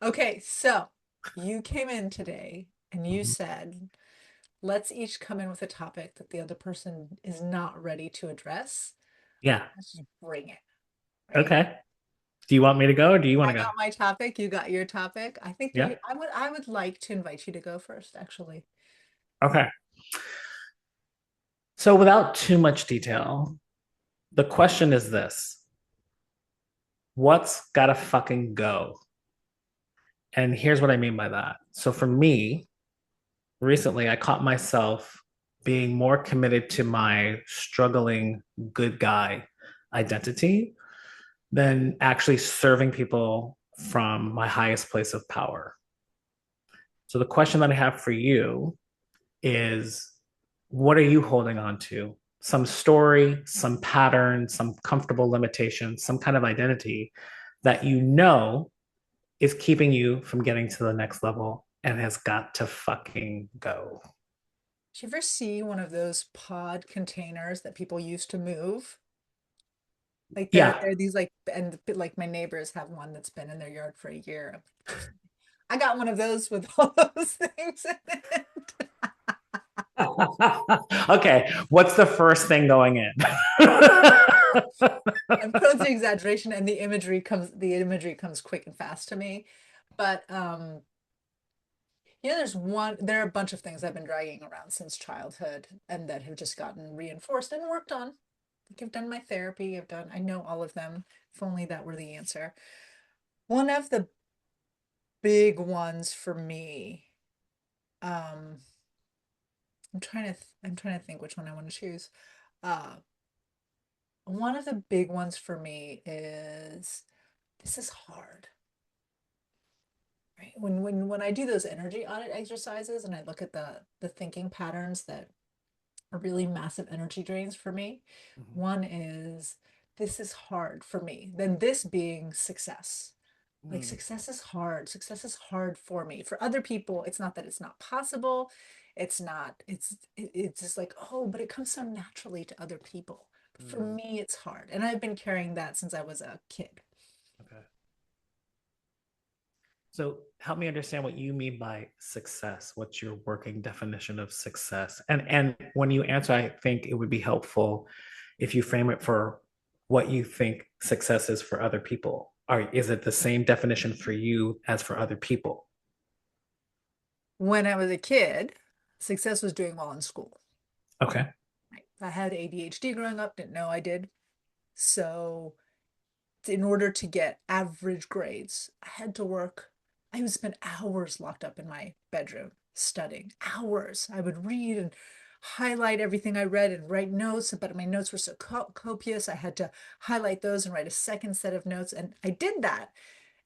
Okay, so you came in today and you Mhm. said, let's each come in with a topic that the other person is not ready to address. Yeah. Let's just bring it, right? Okay. Do you want me to go or do you want I to go? got my topic, you got your topic. I think Yeah. I would like to invite you to go first, actually. Okay. So, without too much detail, the question is this: what's gotta fucking go? And here's what I mean by that. So, for me, recently I caught myself being more committed to my struggling good guy identity than actually serving people from my highest place of power. So, the question that I have for you is what are you holding on to? Some story, some pattern, some comfortable limitation, some kind of identity that you know is keeping you from getting to the next level and has got to fucking go. Did you ever see one of those pod containers that people used to move? Like Yeah. they're these like and like my neighbors have one that's been in their yard for a year. I got one of those with all those things in it. Okay. What's the first thing going in? I'm prone to exaggeration and the imagery comes quick and fast to me. But there are a bunch of things I've been dragging around since childhood and that have just gotten reinforced and worked on. Like I've done my therapy, I know all of them. If only that were the answer. One of the big ones for me, um, I'm trying to think which one I want to choose. Uh, one of the big ones for me is this is hard, right? When I do those energy audit exercises and I look at the thinking patterns that are really massive energy drains for me, Mhm. one is this is hard for me. Then this being success. Like Mm, success is hard. Success is hard for me. For other people, it's not that it's not possible. It's just like, oh, but it comes so naturally to other people. For mm, me, it's hard. And I've been carrying that since I was a kid. okay. So help me understand what you mean by success. What's your working definition of success? And when you answer, I think it would be helpful if you frame it for what you think success is for other people. Or is it the same definition for you as for other people? When I was a kid, success was doing well in school. Okay. Right? I had ADHD growing up, didn't know I did. So in order to get average grades, I had to work. I would spend hours locked up in my bedroom studying. Hours. I would read and highlight everything I read and write notes, but my notes were so copious. I had to highlight those and write a second set of notes. And I did that.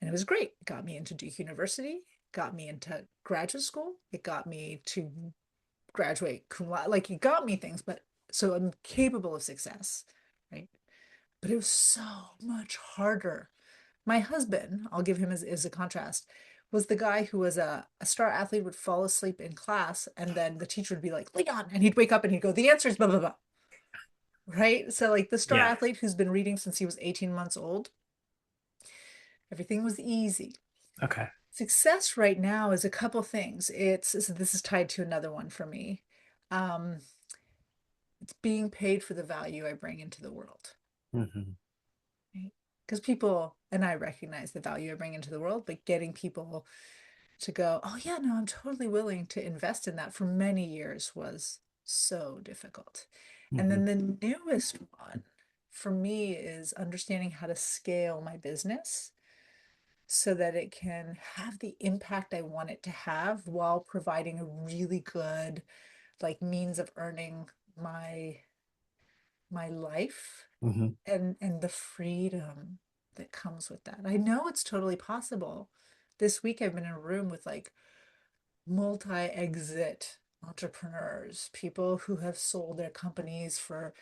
And it was great. It got me into Duke University, got me into graduate school. It got me to graduate cum laude. Like it got me things, but so I'm capable of success, right? But it was so much harder. My husband, I'll give him as a contrast, was the guy who was a star athlete, would fall asleep in class, and then the teacher would be like, Leon, and he'd wake up and he'd go, the answer is blah, blah, blah. Right? So, like the star Yeah. athlete who's been reading since he was 18 months old, everything was easy. Okay. Success right now is a couple things. This is tied to another one for me. Um, it's being paid for the value I bring into the world. Mhm. Right? Because people and I recognize the value I bring into the world, but getting people to go, oh yeah, no, I'm totally willing to invest in that for many years was so difficult. And then Mhm. the newest one for me is understanding how to scale my business so that it can have the impact I want it to have while providing a really good like means of earning my life Mhm. and the freedom that comes with that. I know it's totally possible. This week I've been in a room with like multi-exit entrepreneurs, people who have sold their companies for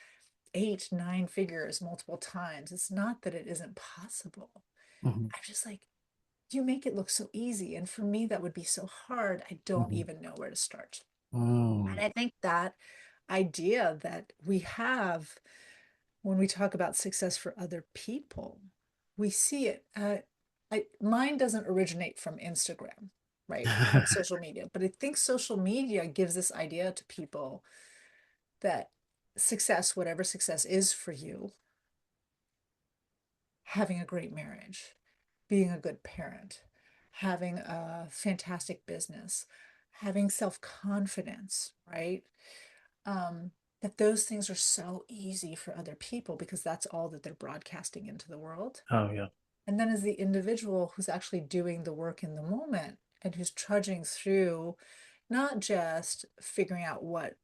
8, 9 figures multiple times. It's not that it isn't possible. Mhm. I'm just like, you make it look so easy. And for me, that would be so hard. I don't Mhm. even know where to start. And Mm. I think that idea that we have when we talk about success for other people, we see it mine doesn't originate from Instagram, right? From social media, but I think social media gives this idea to people that success, whatever success is for you, having a great marriage, being a good parent, having a fantastic business, having self-confidence, right? Um, that those things are so easy for other people because that's all that they're broadcasting into the world. Oh, yeah. And then as the individual who's actually doing the work in the moment and who's trudging through not just figuring out what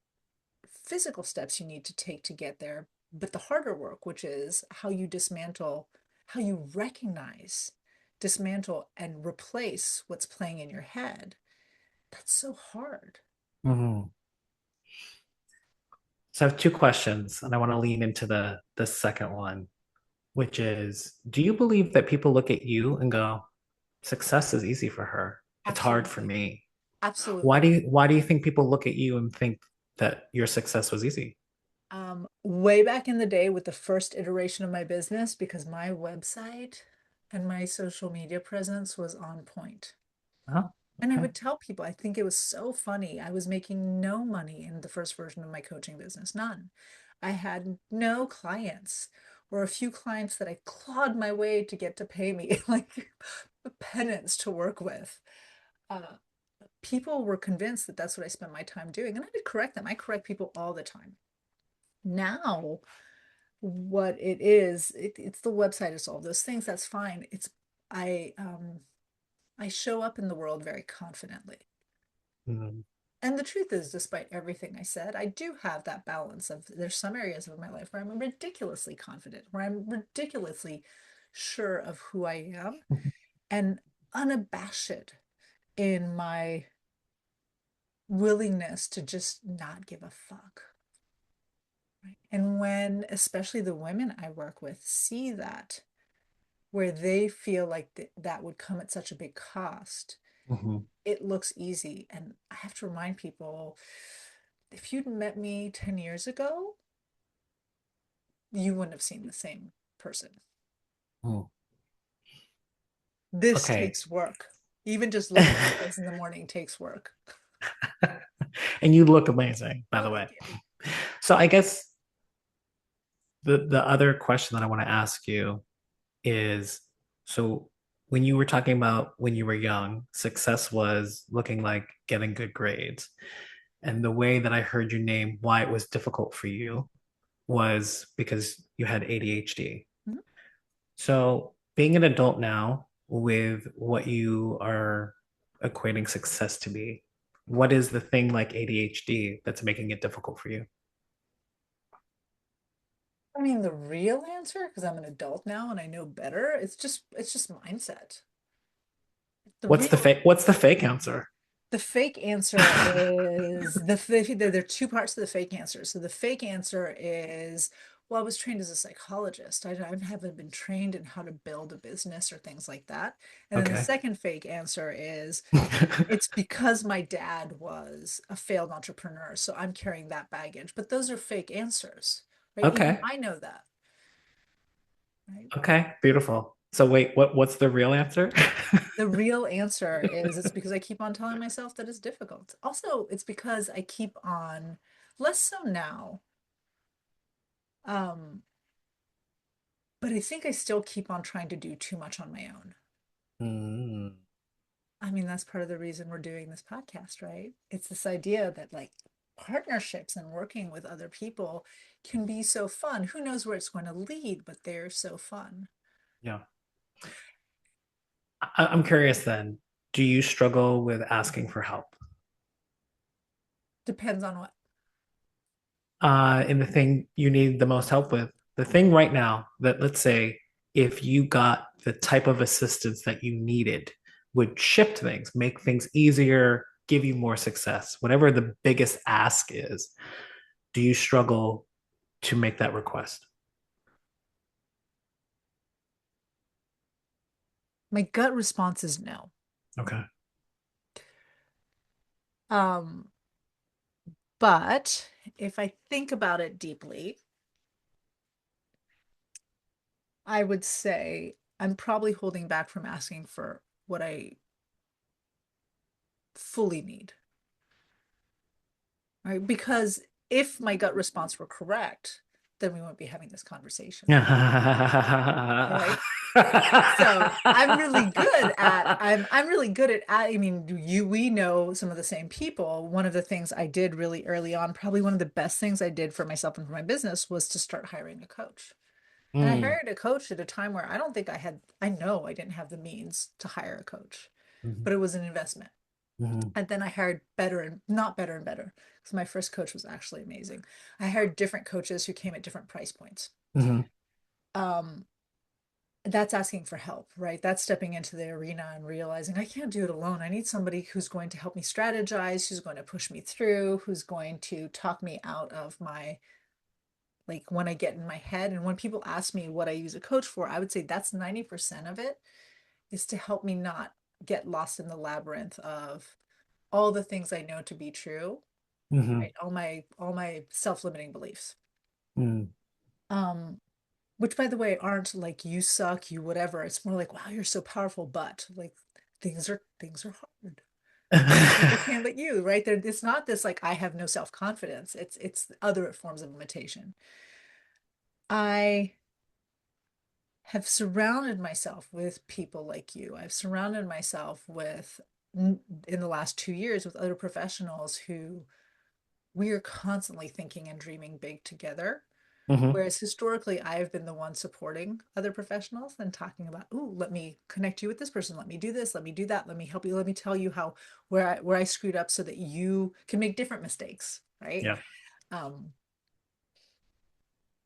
physical steps you need to take to get there, but the harder work, which is how you dismantle, how you recognize, dismantle, and replace what's playing in your head. That's so hard. Mhm. So I have two questions, and I want to lean into the second one, which is, do you believe that people look at you and go, success is easy for her. It's hard for Absolutely. me. Absolutely. Why do you think people look at you and think that your success was easy? Way back in the day with the first iteration of my business, because my website and my social media presence was on point. Oh, And I okay. would tell people, I think it was so funny. I was making no money in the first version of my coaching business, none. I had no clients or a few clients that I clawed my way to get to pay me, like penance to work with. Uh, People were convinced that that's what I spent my time doing. And I would correct them. I correct people all the time. Now, what it is, it's the website, it's all those things. That's fine. I um I show up in the world very confidently. Mm, And the truth is, despite everything I said, I do have that balance of there's some areas of my life where I'm ridiculously confident, where I'm ridiculously sure of who I am and unabashed in my willingness to just not give a fuck. Right? And when especially the women I work with see that, where they feel like that would come at such a big cost, mhm, it looks easy. And I have to remind people, if you'd met me 10 years ago, you wouldn't have seen the same person. mm. This Okay. takes work. Even just looking at my face in the morning takes work. And you look amazing, by Oh, the way. thank you. So I guess the other question that I want to ask you is, so when you were talking about when you were young, success was looking like getting good grades. And the way that I heard you name why it was difficult for you was because you had ADHD. Mhm. So being an adult now with what you are equating success to be, what is the thing like ADHD that's making it difficult for you? I mean, the real answer, because I'm an adult now and I know better, it's just mindset. The real What's the fake answer? The fake answer is there are two parts to the fake answer. So the fake answer is, well, I was trained as a psychologist. I haven't been trained in how to build a business or things like that. And then the Okay. second fake answer is, it's because my dad was a failed entrepreneur, so I'm carrying that baggage. But those are fake answers, right? Even Okay. I know that, right? Okay. Beautiful. So wait, what's the real answer? The real answer is it's because I keep on telling myself that it's difficult. Also, it's because I keep on, less so now, um, but I think I still keep on trying to do too much on my own. Mm, I mean, that's part of the reason we're doing this podcast, right? It's this idea that like partnerships and working with other people can be so fun. Who knows where it's going to lead, but they're so fun. yeah. I'm curious then. Do you struggle with asking for help? Depends on what. In the thing you need the most help with. The thing right now that, let's say, if you got the type of assistance that you needed, would shift things, make things easier, give you more success, whatever the biggest ask is, do you struggle to make that request? My gut response is no. Okay. Um, but if I think about it deeply, I would say I'm probably holding back from asking for what I fully need, right? Because if my gut response were correct, then we won't be having this conversation, right? So I'm really good at I mean we know some of the same people. One of the things I did really early on, probably one of the best things I did for myself and for my business was to start hiring a coach. And I Mm, hired a coach at a time where I don't think I know I didn't have the means to hire a coach, mhm, but it was an investment. mhm, And then I hired better and not better and better because my first coach was actually amazing. I hired different coaches who came at different price points. mhm. Um, that's asking for help, right? That's stepping into the arena and realizing I can't do it alone. I need somebody who's going to help me strategize, who's going to push me through, who's going to talk me out of my, like when I get in my head. And when people ask me what I use a coach for, I would say that's 90% of it is to help me not get lost in the labyrinth of all the things I know to be true, Mhm, right? All my self-limiting beliefs. mhm. Um, which by the way aren't like you suck, you whatever. It's more like, wow, you're so powerful, but like things are hard. Other people can't but you, right? There, it's not this like I have no self-confidence. It's other forms of limitation. I have surrounded myself with people like you. I've surrounded myself with in the last 2 years with other professionals who we are constantly thinking and dreaming big together. Mhm. Whereas historically, I've been the one supporting other professionals and talking about, oh, let me connect you with this person. Let me do this. Let me do that. Let me help you. Let me tell you how where I screwed up so that you can make different mistakes, right? Yeah, Um,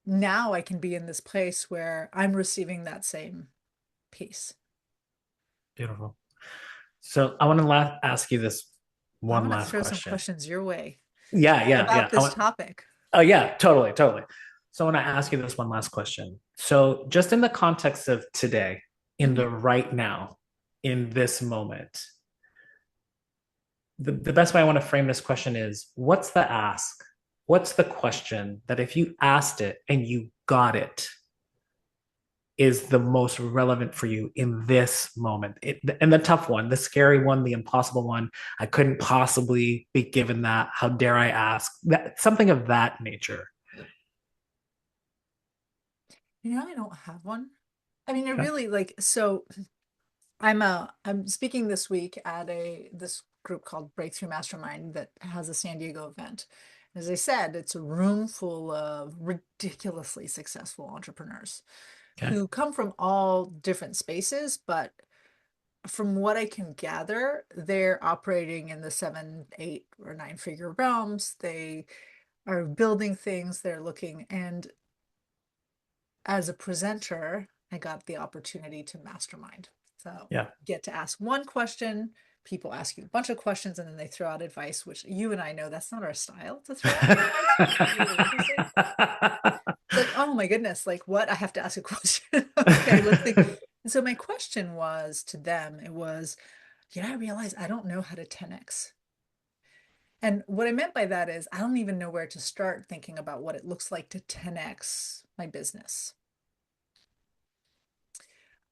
Now I can be in this place where I'm receiving that same piece. beautiful. So I want to ask you this I one want to last throw some question. questions your way Yeah, yeah, about yeah. I this want. topic. Oh, yeah, totally, totally. So I want to ask you this one last question. So just in the context of today, in Mhm. the right now, in this moment, the best way I want to frame this question is, what's the ask? What's the question that if you asked it and you got it, is the most relevant for you in this moment? And the tough one, the scary one, the impossible one. I couldn't possibly be given that. How dare I ask? That something of that nature. I don't have one. I mean, I Okay. really like so I'm speaking this week at a this group called Breakthrough Mastermind that has a San Diego event. As I said, it's a room full of ridiculously successful entrepreneurs Okay. who come from all different spaces, but from what I can gather, they're operating in the seven, eight, or nine-figure realms. They are building things, they're looking, and as a presenter, I got the opportunity to mastermind. So Yeah. get to ask one question, people ask you a bunch of questions, and then they throw out advice, which you and I know that's not our style to throw out advice. It's really interesting. It's like, oh my goodness, like what? I have to ask a question. Okay, let's think. And so my question was to them, it was, I realize I don't know how to 10x. And what I meant by that is I don't even know where to start thinking about what it looks like to 10x my business.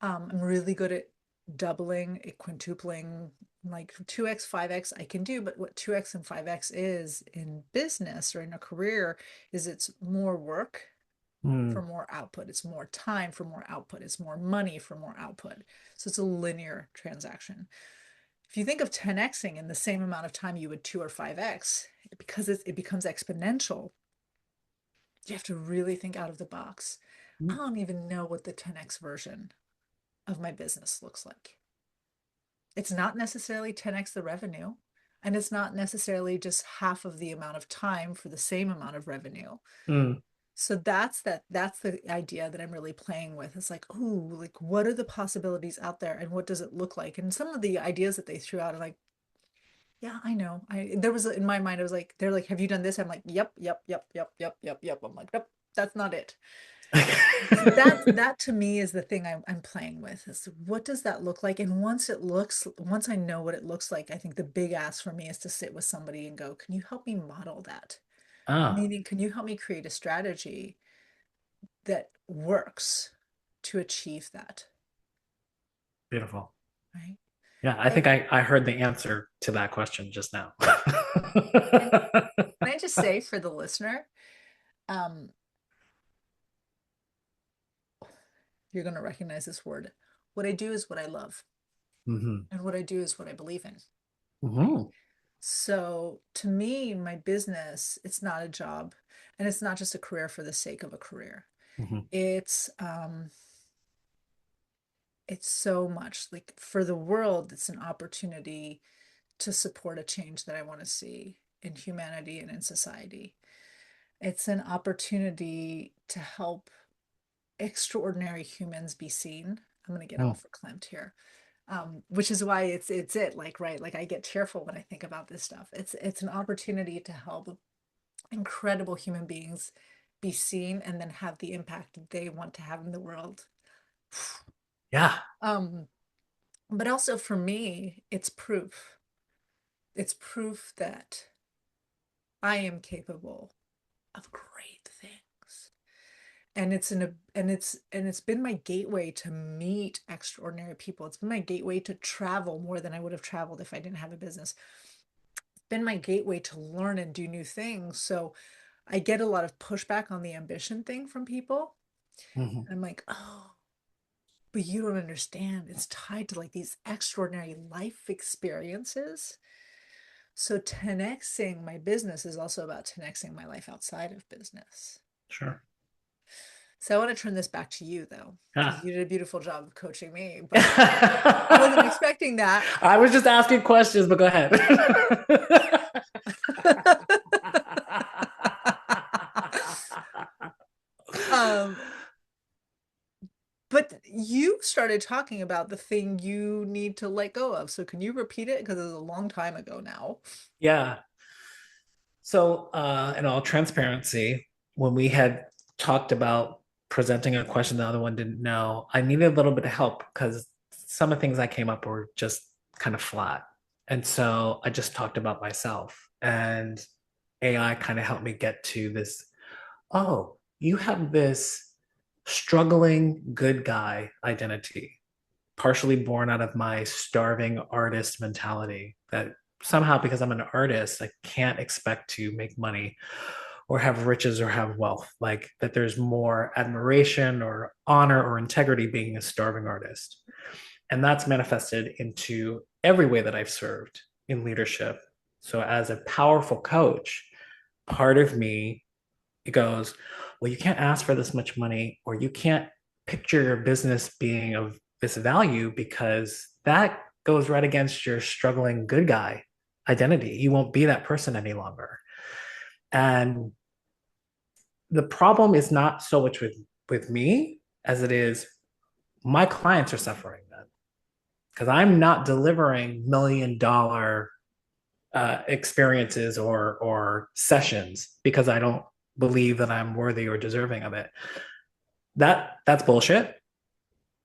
I'm really good at doubling, quintupling, like 2x, 5x I can do, but what 2x and 5x is in business or in a career is it's more work for Mm, more output. It's more time for more output. It's more money for more output. So it's a linear transaction. If you think of 10xing in the same amount of time you would 2 or 5x, because it becomes exponential, you have to really think out of the box. I don't even know what the 10x version of my business looks like. It's not necessarily 10x the revenue, and it's not necessarily just half of the amount of time for the same amount of revenue. mm, So that's the idea that I'm really playing with. It's like, oh, like what are the possibilities out there and what does it look like? And some of the ideas that they threw out are like, yeah, I know. I there was in my mind, I was like, they're like, have you done this? I'm like, yep, yep, yep, yep, yep, yep, yep. I'm like, nope, that's not it. So that to me is the thing I'm playing with is what does that look like? And once I know what it looks like, I think the big ask for me is to sit with somebody and go, can you help me model that? ah, Meaning, can you help me create a strategy that works to achieve that? Beautiful. right? Yeah, I And think I heard the answer to that question just now. and can I just say for the listener, um, you're going to recognize this word. What I do is what I love, Hmm. and what I do is what I believe in, right? Hmm. So to me, my business, it's not a job, and it's not just a career for the sake of a career. Hmm. It's it's so much like for the world, it's an opportunity to support a change that I want to see in humanity and in society. It's an opportunity to help extraordinary humans be seen. I'm going to get all verklempt here. Which is why it's it like right like I get tearful when I think about this stuff. It's an opportunity to help incredible human beings be seen and then have the impact they want to have in the world. Yeah. Um, but also for me, it's proof. It's proof that I am capable of great things. And it's been my gateway to meet extraordinary people. It's been my gateway to travel more than I would have traveled if I didn't have a business. It's been my gateway to learn and do new things. So I get a lot of pushback on the ambition thing from people. Hmm. And I'm like, oh, but you don't understand. It's tied to like these extraordinary life experiences. So 10xing my business is also about 10xing my life outside of business. Sure. So I want to turn this back to you though, because Yeah. you did a beautiful job of coaching me, but I wasn't expecting that. I was just asking questions, but go ahead. um, but you started talking about the thing you need to let go of. So can you repeat it? Because it was a long time ago now. Yeah. So, in all transparency, when we had talked about presenting a question the other one didn't know, I needed a little bit of help because some of the things I came up were just kind of flat. And so I just talked about myself, and AI kind of helped me get to this. Oh, you have this struggling good guy identity, partially born out of my starving artist mentality that somehow, because I'm an artist, I can't expect to make money or have riches or have wealth. Like that there's more admiration or honor or integrity being a starving artist. And that's manifested into every way that I've served in leadership. So as a powerful coach, part of me, it goes, well, you can't ask for this much money, or you can't picture your business being of this value because that goes right against your struggling good guy identity. You won't be that person any longer. And the problem is not so much with me as it is my clients are suffering then because I'm not delivering $1 million experiences or sessions because I don't believe that I'm worthy or deserving of it. That's bullshit.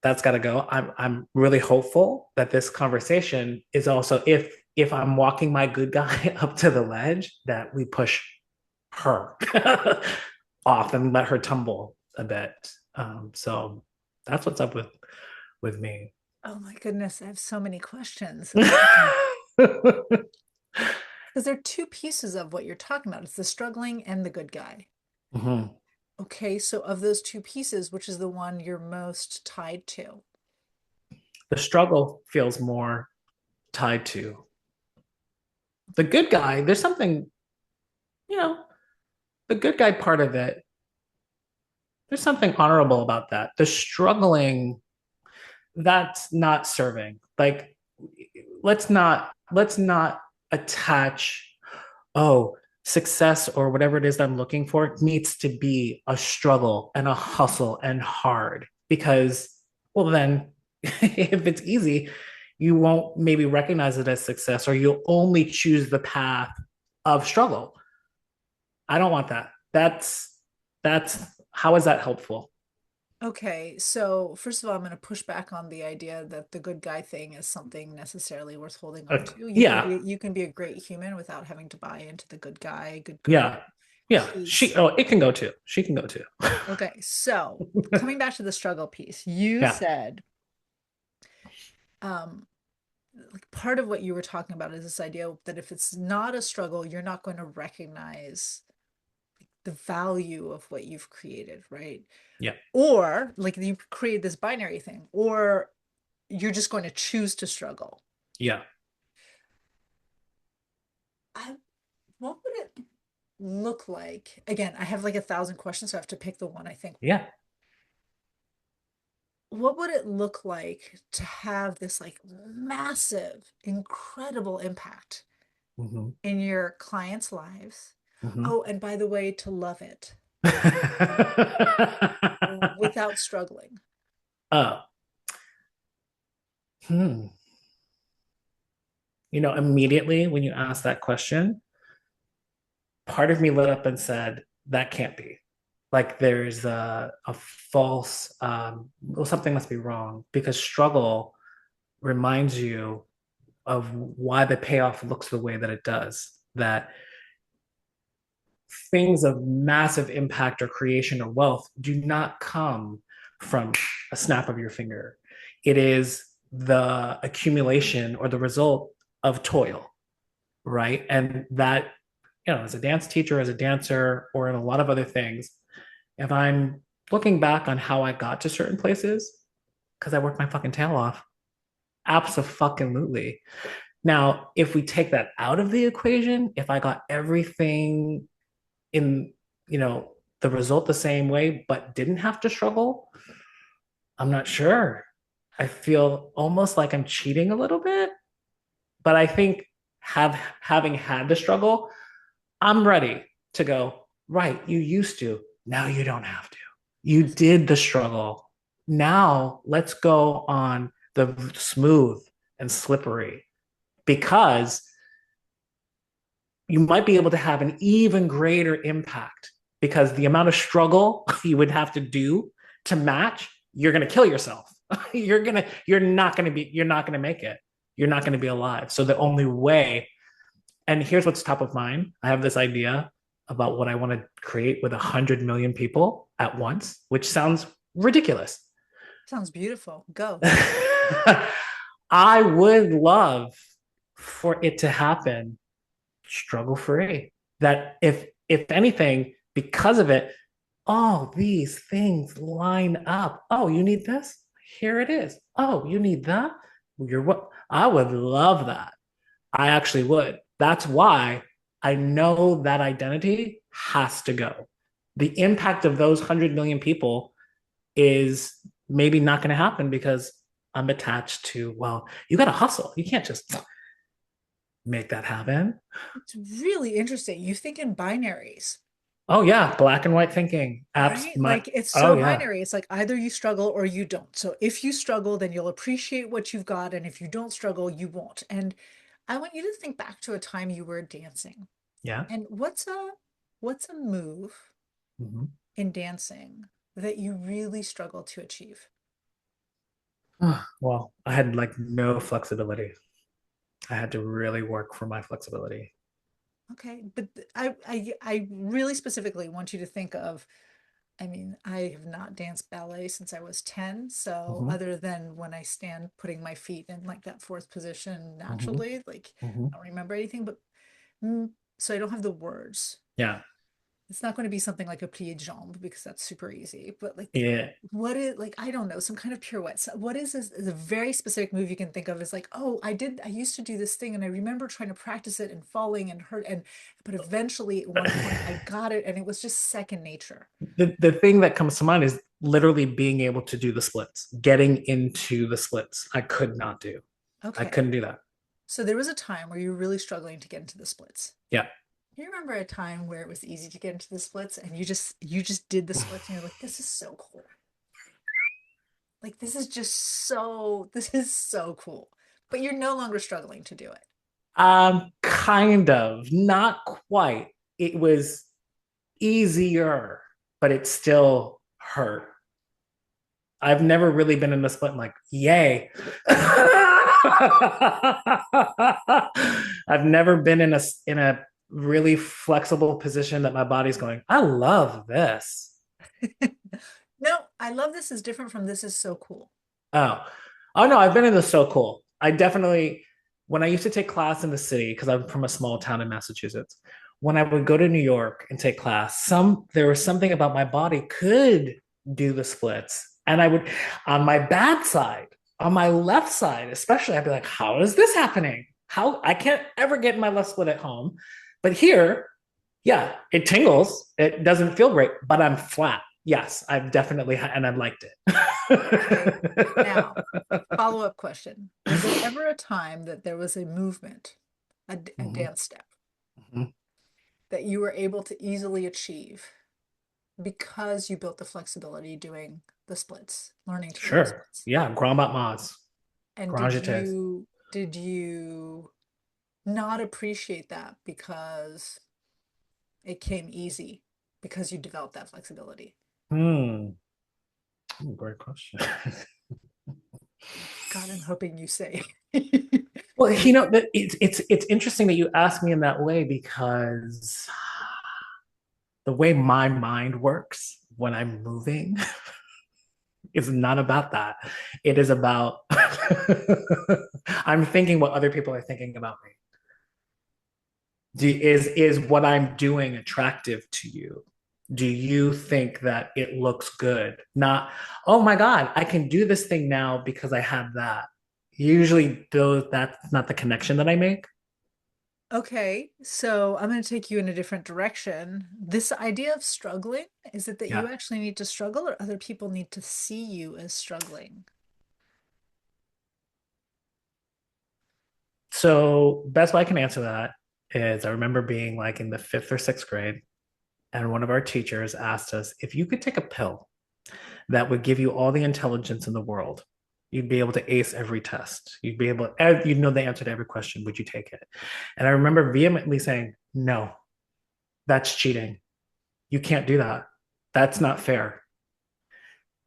That's got to go. I'm really hopeful that this conversation is also if I'm walking my good guy up to the ledge that we push her off and let her tumble a bit. So that's what's up with me. Oh my goodness, I have so many questions. Mm-hmm. Because there are two pieces of what you're talking about. It's the struggling and the good guy. Okay, so of those two pieces, which is the one you're most tied to? The struggle feels more tied to the good guy. There's something, you know, the good guy part of it, there's something honorable about that. The struggling, that's not serving. Like, let's not attach, oh, success or whatever it is that I'm looking for needs to be a struggle and a hustle and hard because, well, then if it's easy, you won't maybe recognize it as success or you'll only choose the path of struggle. I don't want that. That's how is that helpful? Okay, so first of all, I'm going to push back on the idea that the good guy thing is something necessarily worth holding on to. Yeah, You can be a great human without having to buy into the good guy, good girl yeah, yeah. She piece. oh, it can go too. She can go too. Okay, so coming back to the struggle piece, you Yeah. said um, like part of what you were talking about is this idea that if it's not a struggle, you're not going to recognize the value of what you've created, right? Yeah. Or like you create this binary thing, or you're just going to choose to struggle. Yeah. I, what would it look like? Again, I have like 1,000 questions, so I have to pick the one I think. Yeah. What would it look like to have this like massive, incredible impact Hmm. in your clients' lives? Hmm. Oh, and by the way, to love it without struggling. Oh. Hmm. Immediately when you asked that question, part of me lit up and said, that can't be. Like there's a false, well, something must be wrong because struggle reminds you of why the payoff looks the way that it does. That things of massive impact or creation or wealth do not come from a snap of your finger. It is the accumulation or the result of toil, right? And that, as a dance teacher, as a dancer, or in a lot of other things, if I'm looking back on how I got to certain places, because I worked my fucking tail off, absolutely. Now, if we take that out of the equation, if I got everything in, you know, the result the same way, but didn't have to struggle, I'm not sure. I feel almost like I'm cheating a little bit, but I think having had to struggle, I'm ready to go, right, you used to. Now you don't have to. You did the struggle. Now let's go on the smooth and slippery because you might be able to have an even greater impact because the amount of struggle you would have to do to match, you're going to kill yourself. You're not going to make it. You're not going to be alive. So the only way, and here's what's top of mind. I have this idea about what I want to create with 100 million people at once, which sounds ridiculous. Sounds beautiful. Go. I would love for it to happen struggle free. That if anything, because of it, all these things line up. Oh, you need this? Here it is. Oh, you need that? You're what I would love that. I actually would. That's why I know that identity has to go. The impact of those 100 million people is maybe not going to happen because I'm attached to, well, you got to hustle. You can't just make that happen. It's really interesting. You think in binaries, Oh yeah, black and white thinking. right? Like it's Oh so yeah. binary. It's like either you struggle or you don't. So if you struggle, then you'll appreciate what you've got. And if you don't struggle, you won't. And I want you to think back to a time you were dancing. Yeah. And what's a move Mm-hmm. in dancing that you really struggle to achieve? Well, I had like no flexibility. I had to really work for my flexibility. Okay, but I really specifically want you to think of, I mean, I have not danced ballet since I was 10, so Mm-hmm. other than when I stand putting my feet in like that fourth position Mm-hmm. naturally, like Mm-hmm. I don't remember anything, but mm, so I don't have the words. Yeah. It's not going to be something like a plié de jambe because that's super easy, but like Yeah. what is like I don't know, some kind of pirouette. So what is a very specific move you can think of is like, oh, I used to do this thing and I remember trying to practice it and falling and hurt and but eventually at one point I got it and it was just second nature. The thing that comes to mind is literally being able to do the splits, getting into the splits. I could not do. I Okay. couldn't do that. So there was a time where you were really struggling to get into the splits. Yeah. Do you remember a time where it was easy to get into the splits and you just did the splits and you're like, this is so cool. Like this is so cool. But you're no longer struggling to do it. Kind of, not quite. It was easier, but it still hurt. I've never really been in a split like, yay. I've never been in a really flexible position that my body's going, I love this. No, I love this is different from this is so cool. Oh, Oh no, I've been in the so cool. I definitely, when I used to take class in the city, because I'm from a small town in Massachusetts, when I would go to New York and take class, there was something about my body could do the splits. And I would, on my bad side, on my left side, especially, I'd be like, how is this happening? How I can't ever get my left split at home. But here, yeah, it tingles. It doesn't feel great, but I'm flat. Yes, I've definitely, and I've liked Okay. Now, it. follow-up question. Was there ever a time that there was a movement, a Mhm, dance step, mhm. that you were able to easily achieve because you built the flexibility doing the splits, learning to do the Sure. splits? Yeah, grand mat mas, And grand jetés. did you not appreciate that because it came easy because you developed that flexibility? Hmm. Great question. God, I'm hoping you say. Well, it's interesting that you ask me in that way because the way my mind works when I'm moving is not about that. It is about I'm thinking what other people are thinking about me. Is what I'm doing attractive to you? Do you think that it looks good? Not, oh my God, I can do this thing now because I had that. Usually, though, that's not the connection that I make. Okay, so I'm going to take you in a different direction. This idea of struggling, is it that you Yeah. actually need to struggle or other people need to see you as struggling? So, best way I can answer that is I remember being like in the fifth or sixth grade, and one of our teachers asked us if you could take a pill that would give you all the intelligence in the world. You'd be able to ace every test. You'd know the answer to every question. Would you take it? And I remember vehemently saying, no, that's cheating. You can't do that. That's not fair.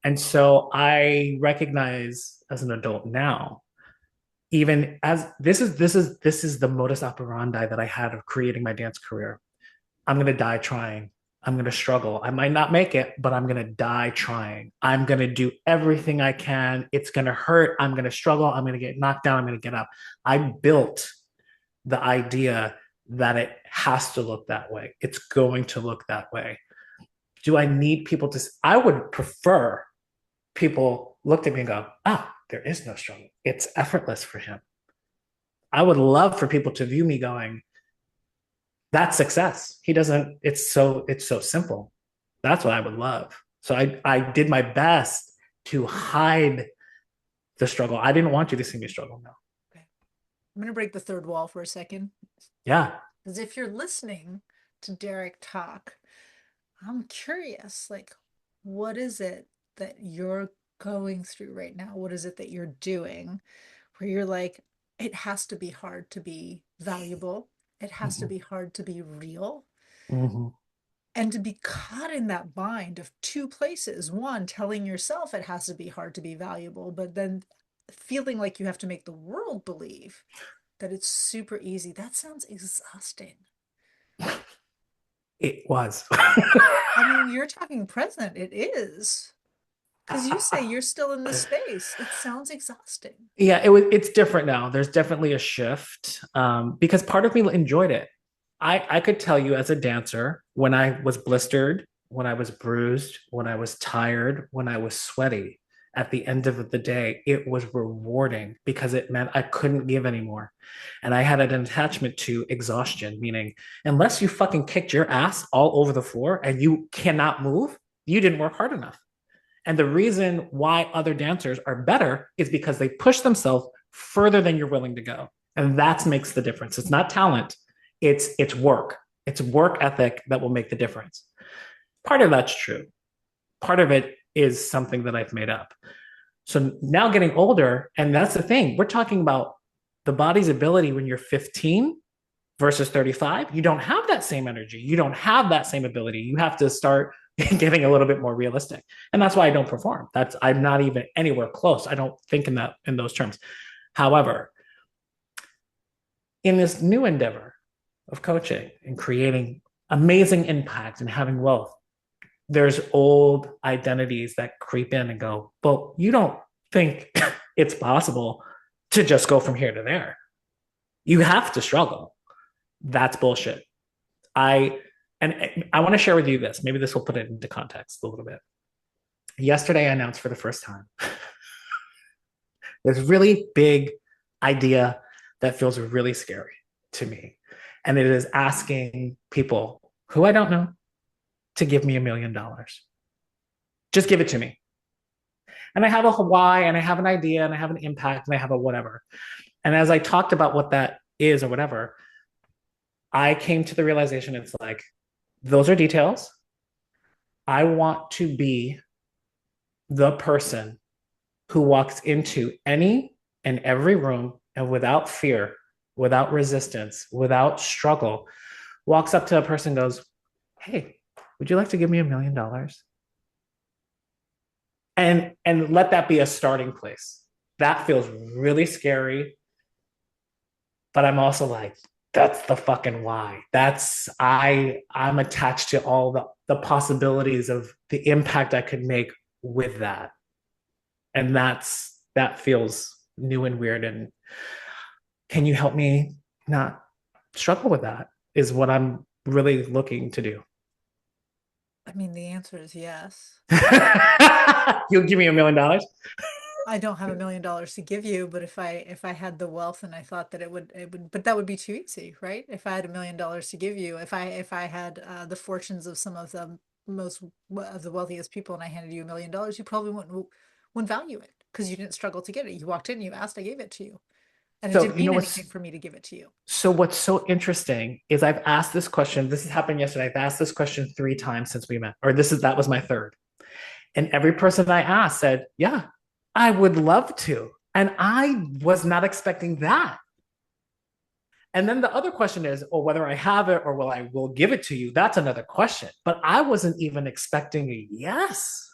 And so I recognize as an adult now, even as this is the modus operandi that I had of creating my dance career. I'm going to die trying. I'm going to struggle. I might not make it, but I'm going to die trying. I'm going to do everything I can. It's going to hurt. I'm going to struggle. I'm going to get knocked down. I'm going to get up. I built the idea that it has to look that way. It's going to look that way. Do I need people to? I would prefer people looked at me and go, oh, there is no struggle. It's effortless for him. I would love for people to view me going, that's success. He doesn't, it's so simple. That's what I would love. So I did my best to hide the struggle. I didn't want you to see me struggle. No. Okay. I'm going to break the third wall for a second. Yeah. Because if you're listening to Derek talk, I'm curious, like, what is it that you're going through right now? What is it that you're doing where you're like, it has to be hard to be valuable. It has to Mm-hmm. be hard to be real. Mm-hmm. And to be caught in that bind of two places, one, telling yourself it has to be hard to be valuable, but then feeling like you have to make the world believe that it's super easy. That sounds exhausting. It was. I mean, you're talking present. It is. Because you say you're still in this space. It sounds exhausting. Yeah, it's different now. There's definitely a shift because part of me enjoyed it. I could tell you as a dancer when I was blistered, when I was bruised, when I was tired, when I was sweaty. At the end of the day, it was rewarding because it meant I couldn't give anymore. And I had an attachment to exhaustion, meaning unless you fucking kicked your ass all over the floor and you cannot move, you didn't work hard enough. And the reason why other dancers are better is because they push themselves further than you're willing to go. And that makes the difference. It's not talent, it's work. It's work ethic that will make the difference. Part of that's true. Part of it is something that I've made up. So now getting older, and that's the thing, we're talking about the body's ability when you're 15 versus 35. You don't have that same energy. You don't have that same ability. You have to start getting a little bit more realistic. And that's why I don't perform. I'm not even anywhere close. I don't think in those terms. However, in this new endeavor of coaching and creating amazing impact and having wealth, there's old identities that creep in and go, well, you don't think it's possible to just go from here to there. You have to struggle. That's bullshit. I I want to share with you this. Maybe this will put it into context a little bit. Yesterday, I announced for the first time this really big idea that feels really scary to me. And it is asking people who I don't know to give me $1 million. Just give it to me. And I have a why, and I have an idea, and I have an impact, and I have a whatever. And as I talked about what that is or whatever, I came to the realization it's like, those are details. I want to be the person who walks into any and every room and without fear, without resistance, without struggle, walks up to a person and goes, "Hey, would you like to give me $1 million?" And let that be a starting place. That feels really scary, but I'm also like, that's the fucking why. I'm attached to all the possibilities of the impact I could make with that. And that feels new and weird. And can you help me not struggle with that? Is what I'm really looking to do. I mean, the answer is yes. You'll give me $1 million? I don't have $1 million to give you, but if I had the wealth and I thought that it would, but that would be too easy, right? If I had $1 million to give you, if I had the fortunes of some of the most of the wealthiest people and I handed you $1 million, you probably wouldn't value it because you didn't struggle to get it. You walked in, you asked, I gave it to you, and it So didn't you mean know anything what's for me to give it to you. so what's so interesting is I've asked this question. This has happened yesterday. I've asked this question 3 times since we met, or that was my third. And every person I asked said, "Yeah, I would love to." And I was not expecting that. And then the other question is, oh, whether I have it or will give it to you. That's another question. But I wasn't even expecting a yes.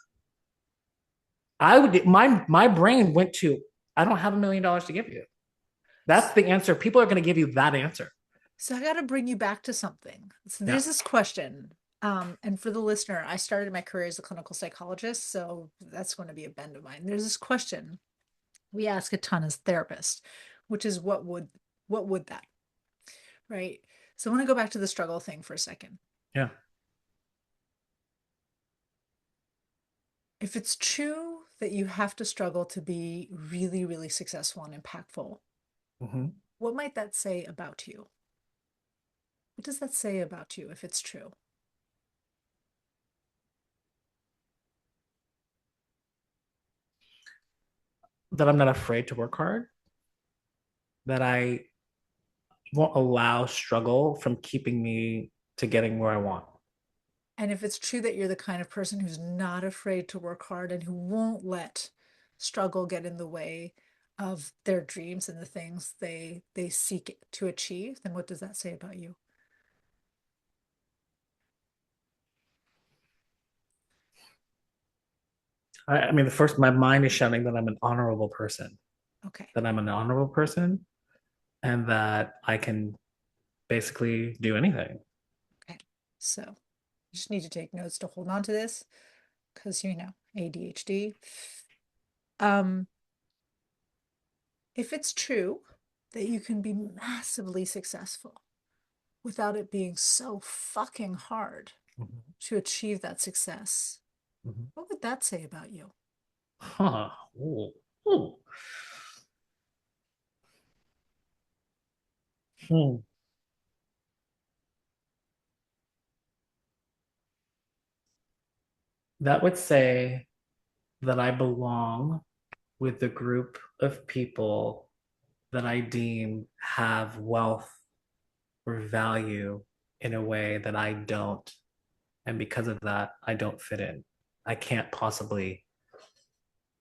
My brain went to, I don't have $1 million to give you. That's the answer. People are going to give you that answer. So I got to bring you back to something. So Yeah. there's this question, and for the listener, I started my career as a clinical psychologist, so that's going to be a bend of mine. There's this question we ask a ton as therapists, which is what would that, right? So I want to go back to the struggle thing for a second. Yeah. If it's true that you have to struggle to be really, really successful and impactful, Mm-hmm. what might that say about you? What does that say about you if it's true? That I'm not afraid to work hard, that I won't allow struggle from keeping me to getting where I want. And if it's true that you're the kind of person who's not afraid to work hard and who won't let struggle get in the way of their dreams and the things they seek to achieve, then what does that say about you? I mean, the first, my mind is shouting that I'm an honorable person, Okay. that I'm an honorable person, and that I can basically do anything. Okay. So you just need to take notes to hold on to this because ADHD. Um, if it's true that you can be massively successful without it being so fucking hard Mhm. to achieve that success, Mhm. what would that say about you? Huh. Ooh. Ooh. Hmm. That would say that I belong with the group of people that I deem have wealth or value in a way that I don't. And because of that, I don't fit in. I can't possibly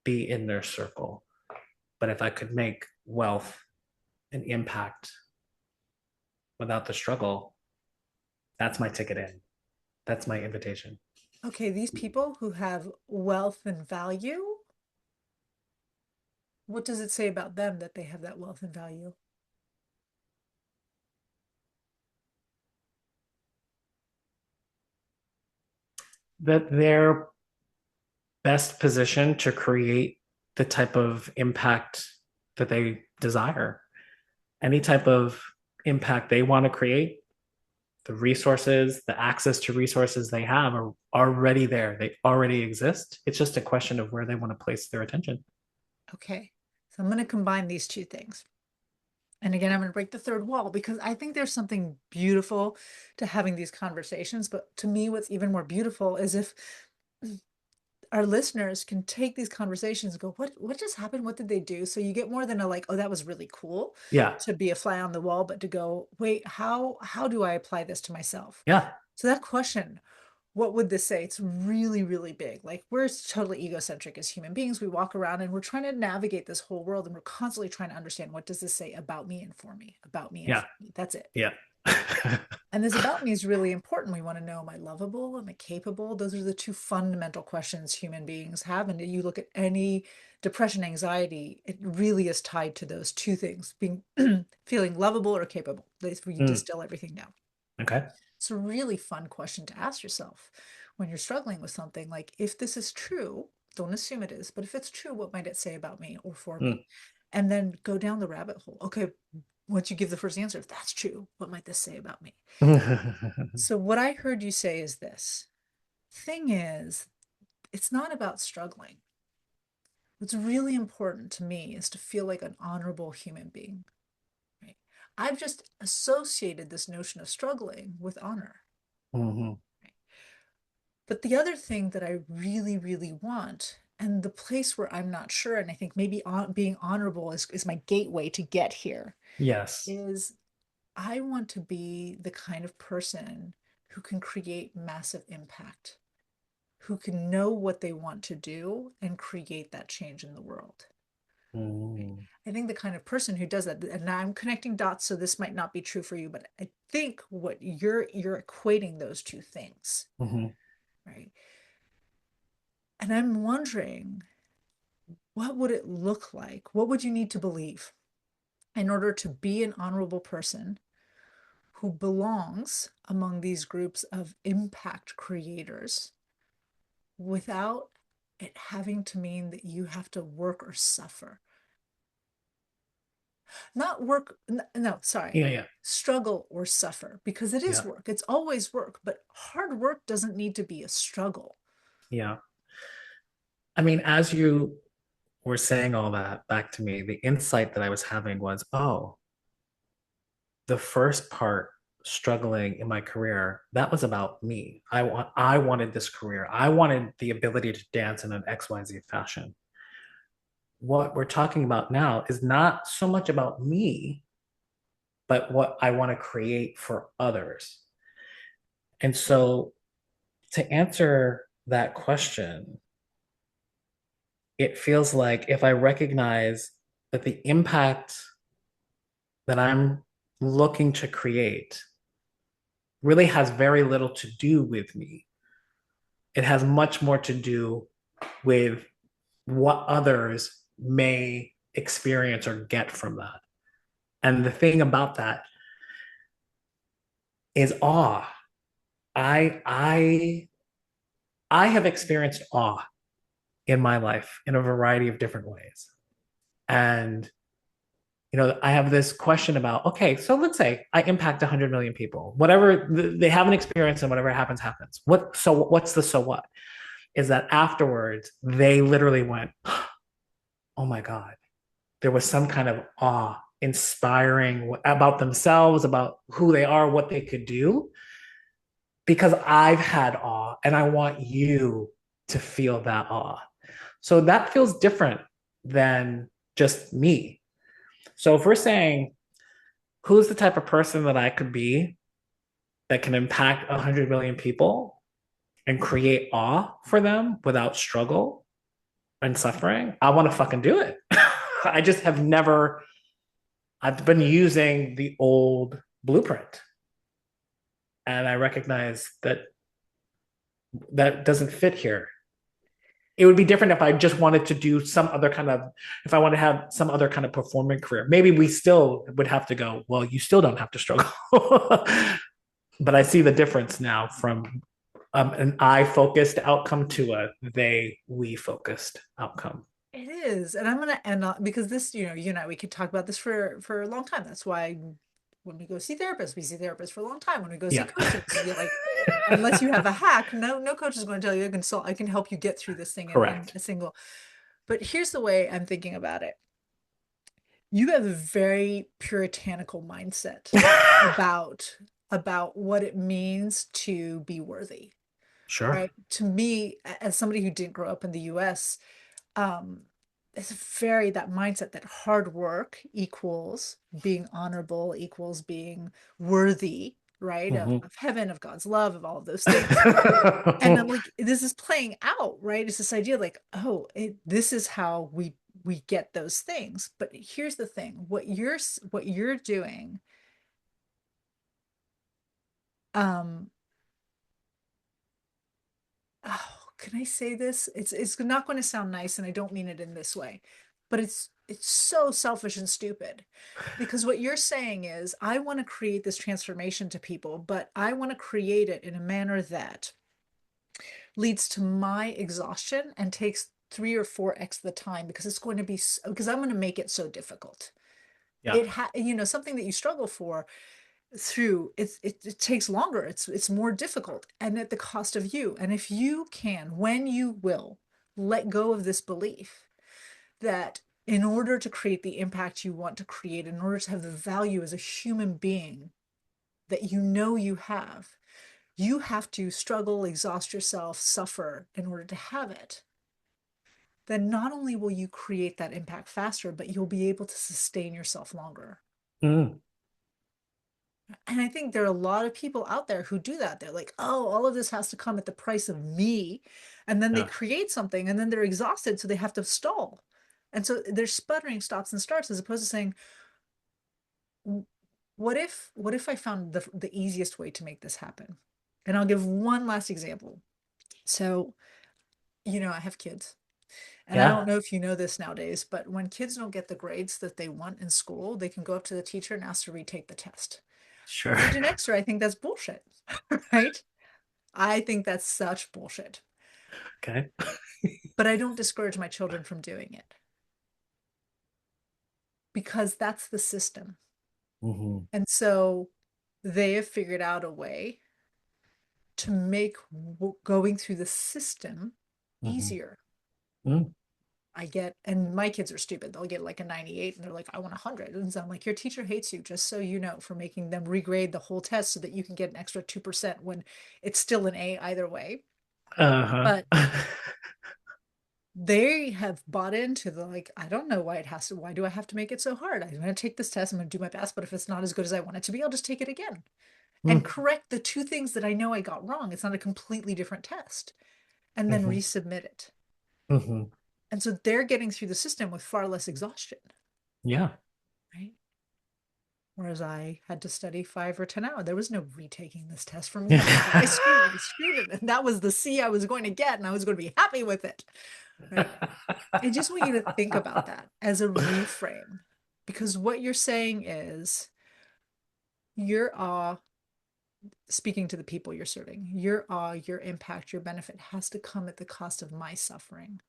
be in their circle. But if I could make wealth and impact without the struggle, that's my ticket in. That's my invitation. Okay, these people who have wealth and value, what does it say about them that they have that wealth and value? That they're best positioned to create the type of impact that they desire. Any type of impact they want to create, the resources, the access to resources they have are already there. They already exist. It's just a question of where they want to place their attention. Okay. So I'm going to combine these two things. And again, I'm going to break the third wall because I think there's something beautiful to having these conversations. But to me, what's even more beautiful is if our listeners can take these conversations and go, what just happened? What did they do? So you get more than a like, oh, that was really cool Yeah. to be a fly on the wall, but to go, wait, how do I apply this to myself? Yeah. So that question, what would this say? It's really, really big. Like we're totally egocentric as human beings. We walk around and we're trying to navigate this whole world and we're constantly trying to understand what does this say about me and for me, about me and Yeah. for me. That's it. Yeah. And this about me is really important. We want to know, am I lovable? Am I capable? Those are the two fundamental questions human beings have. And you look at any depression, anxiety, it really is tied to those two things, being feeling lovable or capable. That's where you Mm, distill everything down. okay. It's a really fun question to ask yourself when you're struggling with something. Like, if this is true, don't assume it is, but if it's true, what might it say about me or for Mm. me? And then go down the rabbit hole. Okay, once you give the first answer, if that's true, what might this say about me? So, what I heard you say is this thing is, it's not about struggling. What's really important to me is to feel like an honorable human being, right? I've just associated this notion of struggling with honor. Mhm. Right? But the other thing that I really, really want, and the place where I'm not sure, and I think maybe being honorable is my gateway to get here, Yes. is I want to be the kind of person who can create massive impact, who can know what they want to do and create that change in the world. Right? Mm. I think the kind of person who does that, and I'm connecting dots, so this might not be true for you, but I think what you're equating those two things, Mhm. right? And I'm wondering, what would it look like? What would you need to believe in order to be an honorable person who belongs among these groups of impact creators without it having to mean that you have to work or suffer? Not work, no, sorry, Yeah, yeah. struggle or suffer, because it is Yeah. work. It's always work, but hard work doesn't need to be a struggle. Yeah. I mean, as you were saying all that back to me, the insight that I was having was, oh, the first part struggling in my career, that was about me. I wanted this career. I wanted the ability to dance in an XYZ fashion. What we're talking about now is not so much about me, but what I want to create for others. And so to answer that question, it feels like if I recognize that the impact that I'm looking to create really has very little to do with me, it has much more to do with what others may experience or get from that. And the thing about that is awe. I I I have experienced awe in my life in a variety of different ways. And I have this question about, okay, so let's say I impact 100 million people, whatever they have an experience and whatever happens, happens. What's the so what? Is that afterwards they literally went, oh my God, there was some kind of awe, inspiring about themselves, about who they are, what they could do, because I've had awe and I want you to feel that awe. So that feels different than just me. So if we're saying, who's the type of person that I could be that can impact 100 million people and create awe for them without struggle and suffering, I want to fucking do it. I just have never, I've been using the old blueprint. And I recognize that that doesn't fit here. It would be different if I just wanted to do some other kind of, if I want to have some other kind of performing career. Maybe we still would have to go, well, you still don't have to struggle. But I see the difference now from an I focused outcome to a we focused outcome. It is. And I'm gonna end on because this, you and I, we could talk about this for a long time. That's why when we go see therapists, we see therapists for a long time. When we go see Yeah. coaches, we like, unless you have a hack, no coach is going to tell you I can help you get through this thing in Correct. a single. But here's the way I'm thinking about it. You have a very puritanical mindset about about what it means to be worthy, Sure. right? To me, as somebody who didn't grow up in the US, um, it's very that mindset that hard work equals being honorable, equals being worthy, right? Mhm. Of heaven, of God's love, of all of those things. And then like this is playing out, right? It's this idea like, oh, this is how we get those things. But here's the thing, what you're doing, um, oh, can I say this? It's not going to sound nice, and I don't mean it in this way, but it's so selfish and stupid. Because what you're saying is, I want to create this transformation to people, but I want to create it in a manner that leads to my exhaustion and takes 3 or 4x the time because it's going to be because I'm going to make it so difficult. Yeah. Something that you struggle for through it takes longer. It's more difficult and at the cost of you. And if you can, when you will, let go of this belief that in order to create the impact you want to create, in order to have the value as a human being that you have to struggle, exhaust yourself, suffer in order to have it, then not only will you create that impact faster, but you'll be able to sustain yourself longer. Mm. And I think there are a lot of people out there who do that. They're like, oh, all of this has to come at the price of me. And then they Yeah. create something and then they're exhausted, so they have to stall. And so they're sputtering stops and starts as opposed to saying, what if I found the easiest way to make this happen? And I'll give one last example. So, I have kids. And I don't Yeah. know if you know this nowadays, but when kids don't get the grades that they want in school, they can go up to the teacher and ask to retake the test. Sure. As a Gen Xer, I think that's bullshit, right? I think that's such bullshit. Okay. But I don't discourage my children from doing it because that's the system. Hmm. And so they have figured out a way to make going through the system Hmm. easier. Mm. And my kids are stupid. They'll get like a 98 and they're like, I want 100. And so I'm like, your teacher hates you, just so you know, for making them regrade the whole test so that you can get an extra 2% when it's still an A either way. Uh-huh. But they have bought into the like, I don't know why do I have to make it so hard? I'm going to take this test. I'm going to do my best. But if it's not as good as I want it to be, I'll just take it again and Mm. correct the two things that I know I got wrong. It's not a completely different test and then Hmm. resubmit it. Hmm. And so they're getting through the system with far less exhaustion, Yeah. right? Whereas I had to study 5 or 10 hours. There was no retaking this test for me. If I screwed it. And that was the C I was going to get, and I was going to be happy with it. Right. I just want you to think about that as a reframe. Because what you're saying is your awe, speaking to the people you're serving, your awe, your impact, your benefit has to come at the cost of my suffering.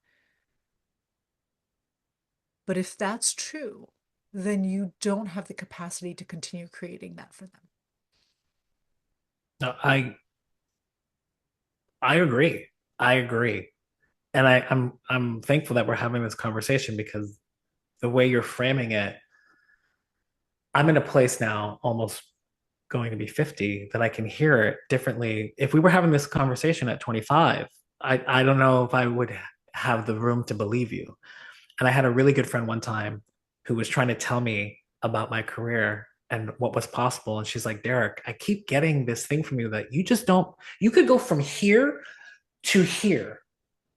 But if that's true, then you don't have the capacity to continue creating that for them. No, I agree. I agree. And I'm thankful that we're having this conversation because the way you're framing it, I'm in a place now, almost going to be 50, that I can hear it differently. If we were having this conversation at 25, I don't know if I would have the room to believe you. And I had a really good friend one time who was trying to tell me about my career and what was possible. And she's like, Derek, I keep getting this thing from you that you just don't, you could go from here to here,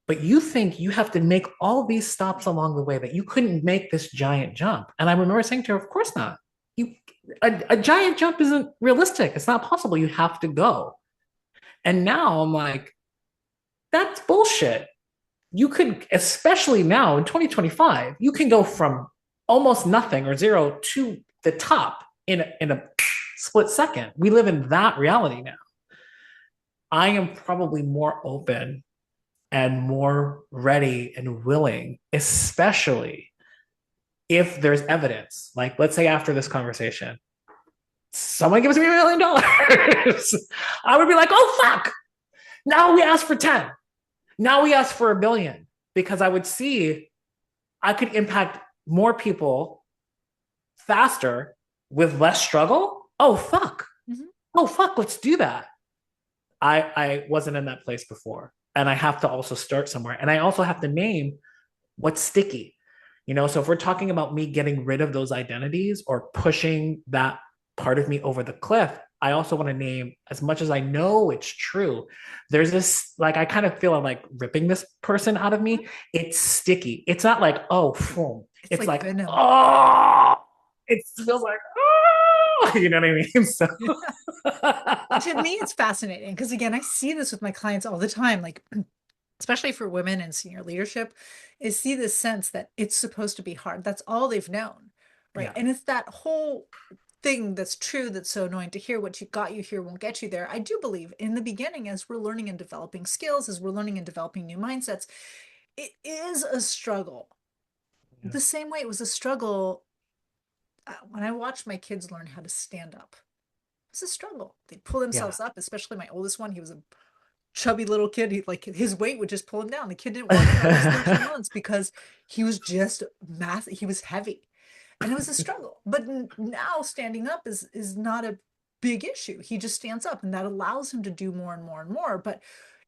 but you think you have to make all these stops along the way that you couldn't make this giant jump. And I remember saying to her, of course not. You, a giant jump isn't realistic. It's not possible. You have to go. And now I'm like, that's bullshit. You could, especially now in 2025, you can go from almost nothing or zero to the top in a split second. We live in that reality now. I am probably more open and more ready and willing, especially if there's evidence. Like, let's say after this conversation, someone gives me $1 million. I would be like, oh, fuck. Now we ask for 10. Now we ask for 1 billion because I would see I could impact more people faster with less struggle. Oh, fuck. Mhm. Oh, fuck. Let's do that. I wasn't in that place before. And I have to also start somewhere. And I also have to name what's sticky. So if we're talking about me getting rid of those identities or pushing that part of me over the cliff, I also want to name, as much as I know it's true, there's this, like, I kind of feel I'm like ripping this person out of me. It's sticky. It's not like, oh, boom. It's It's like like, venom. oh, it feels like, oh, you know what I mean? So, To me, it's fascinating because again, I see this with my clients all the time, like especially for women in senior leadership, is see this sense that it's supposed to be hard. That's all they've known, right? yeah, And it's that whole thing that's true that's so annoying to hear. What you got you here won't get you there. I do believe in the beginning, as we're learning and developing skills, as we're learning and developing new mindsets, it is a struggle. yeah, The same way it was a struggle when I watched my kids learn how to stand up. It's a struggle. They pull yeah. themselves up, especially my oldest one. He was a chubby little kid. He like his weight would just pull him down. The kid didn't walk until he was 13 months because he was just massive. He was heavy. And it was a struggle. But now standing up is not a big issue. He just stands up and that allows him to do more and more and more. But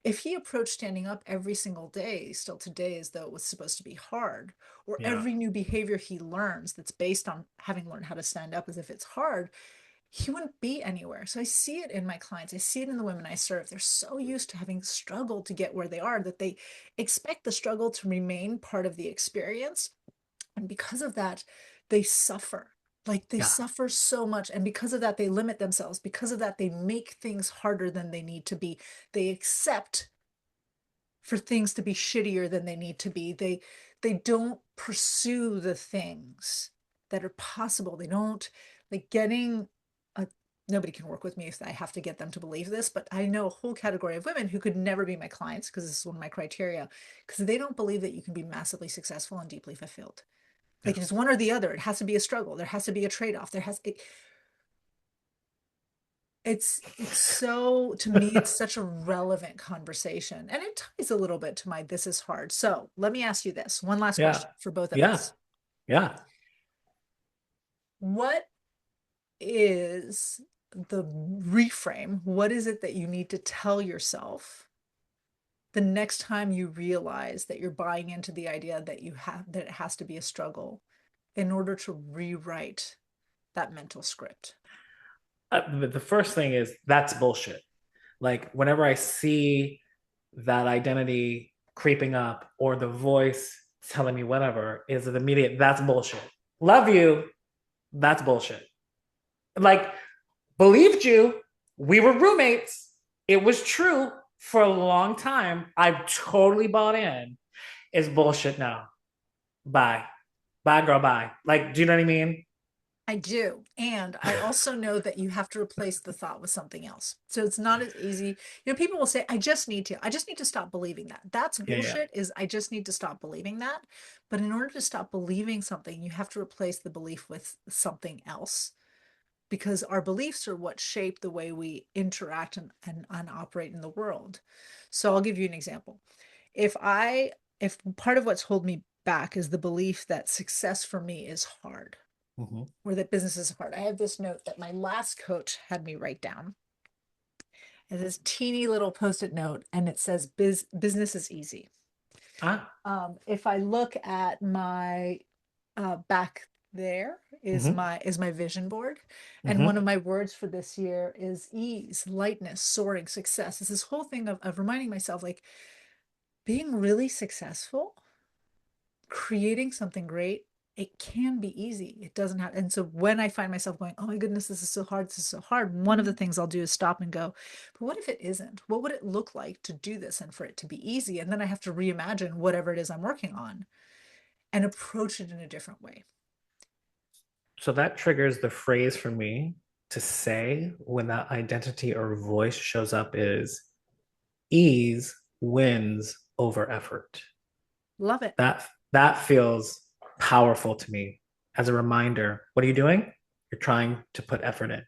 if he approached standing up every single day, still today, as though it was supposed to be hard, or Yeah, every new behavior he learns that's based on having learned how to stand up as if it's hard, he wouldn't be anywhere. So I see it in my clients. I see it in the women I serve. They're so used to having struggled to get where they are that they expect the struggle to remain part of the experience. And because of that, they suffer. Like they yeah, suffer so much. And because of that, they limit themselves. Because of that, they make things harder than they need to be. They accept for things to be shittier than they need to be. They don't pursue the things that are possible. They don't like getting a nobody can work with me if I have to get them to believe this, but I know a whole category of women who could never be my clients because this is one of my criteria because they don't believe that you can be massively successful and deeply fulfilled. yeah. Like it's one or the other. It has to be a struggle. There has to be a trade-off. It's so to me it's such a relevant conversation and it ties a little bit to my this is hard. So let me ask you this one last Yeah, question for both of yeah, us. yeah. What is the reframe? What is it that you need to tell yourself the next time you realize that you're buying into the idea that you have that it has to be a struggle in order to rewrite that mental script? The first thing is that's bullshit. Like whenever I see that identity creeping up or the voice telling me whatever, is it immediate? That's bullshit. Love you. That's bullshit. Like believed you. We were roommates. It was true for a long time. I've totally bought in. It's bullshit now. Bye. Bye, girl. Bye. Like, do you know what I mean? I do. And I also know that you have to replace the thought with something else. So it's not as easy. People will say, I just need to stop believing that. That's Yeah, yeah, bullshit, is I just need to stop believing that. But in order to stop believing something, you have to replace the belief with something else because our beliefs are what shape the way we interact and operate in the world. So I'll give you an example. If I, if part of what's holding me back is the belief that success for me is hard Mhm. or that business is hard. I have this note that my last coach had me write down. It's this teeny little post-it note, and it says, business is easy." Ah. If I look at my back there Mhm. is my vision board, and one Mhm. of my words for this year is ease, lightness, soaring, success. It's this whole thing of reminding myself, like being really successful creating something great, it can be easy. It doesn't have, and so when I find myself going, oh my goodness, this is so hard, this is so hard, one of the things I'll do is stop and go, but what if it isn't? What would it look like to do this and for it to be easy? And then I have to reimagine whatever it is I'm working on and approach it in a different way. So that triggers the phrase for me to say when that identity or voice shows up is ease wins over effort. Love it. That feels powerful to me as a reminder. What are you doing? You're trying to put effort in.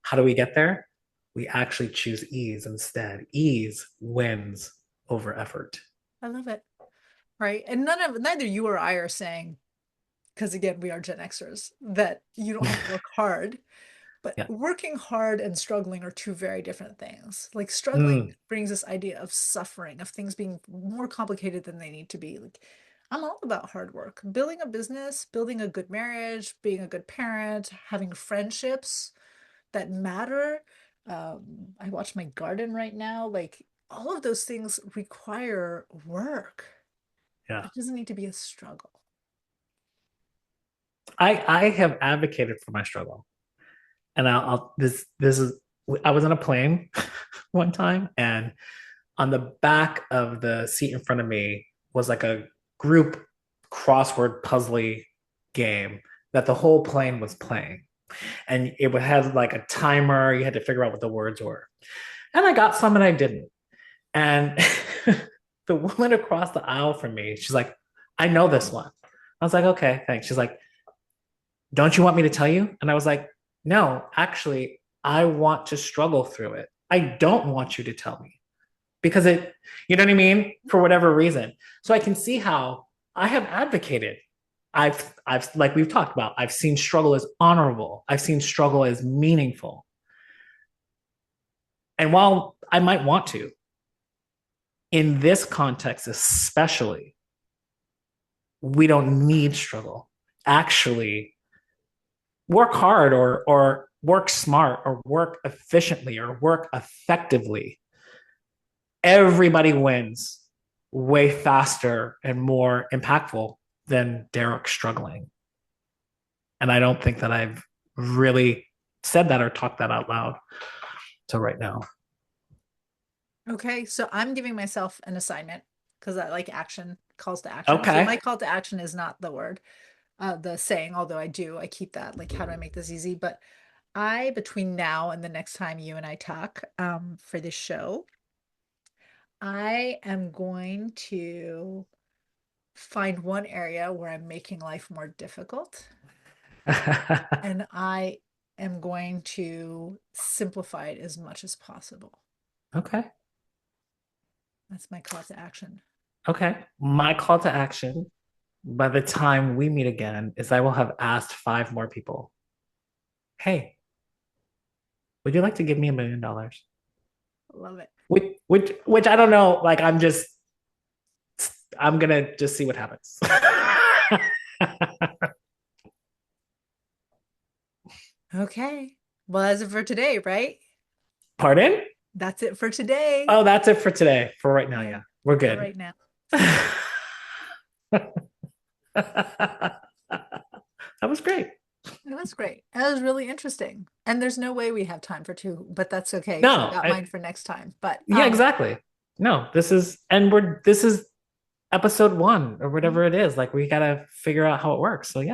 How do we get there? We actually choose ease instead. Ease wins over effort. I love it. Right. And neither you or I are saying, because again, we are Gen Xers, that you don't have to work hard. But Yeah. working hard and struggling are two very different things. Like struggling Mm, brings this idea of suffering, of things being more complicated than they need to be. Like I'm all about hard work. Building a business, building a good marriage, being a good parent, having friendships that matter. I watch my garden right now. Like all of those things require work. yeah. It doesn't need to be a struggle. I have advocated for my struggle. And I'll this is I was on a plane one time, and on the back of the seat in front of me was like a group crossword puzzly game that the whole plane was playing. And it had like a timer. You had to figure out what the words were. And I got some and I didn't. And the woman across the aisle from me, she's like, I know this one. I was like, okay, thanks. She's like, don't you want me to tell you? And I was like, no, actually, I want to struggle through it. I don't want you to tell me because you know what I mean? For whatever reason. So I can see how I have advocated. Like we've talked about, I've seen struggle as honorable. I've seen struggle as meaningful. And while I might want to, in this context, especially, we don't need struggle. Actually, work hard or work smart or work efficiently or work effectively. Everybody wins way faster and more impactful than Derek struggling. And I don't think that I've really said that or talked that out loud till right now. Okay, so I'm giving myself an assignment because I like action, calls to action. So Okay. my call to action is not the word, the saying, although I keep that. Like, how do I make this easy? But between now and the next time you and I talk, for this show, I am going to find one area where I'm making life more difficult, and I am going to simplify it as much as possible. Okay. That's my call to action. Okay. My call to action by the time we meet again is I will have asked five more people, hey, would you like to give me $1 million? Love it. Which I don't know. Like I'm gonna just see what happens. Okay. Well, that's it for today, right? Pardon? That's it for today. Oh, that's it for today. For right now, Yeah, yeah. We're for good. right now. That was great. That's great. That was really interesting. And there's no way we have time for two, but that's okay because I No, got mine for next time. But yeah, exactly. No, this is episode 1 or yeah. whatever it is. Like we gotta figure out how it works. So yeah.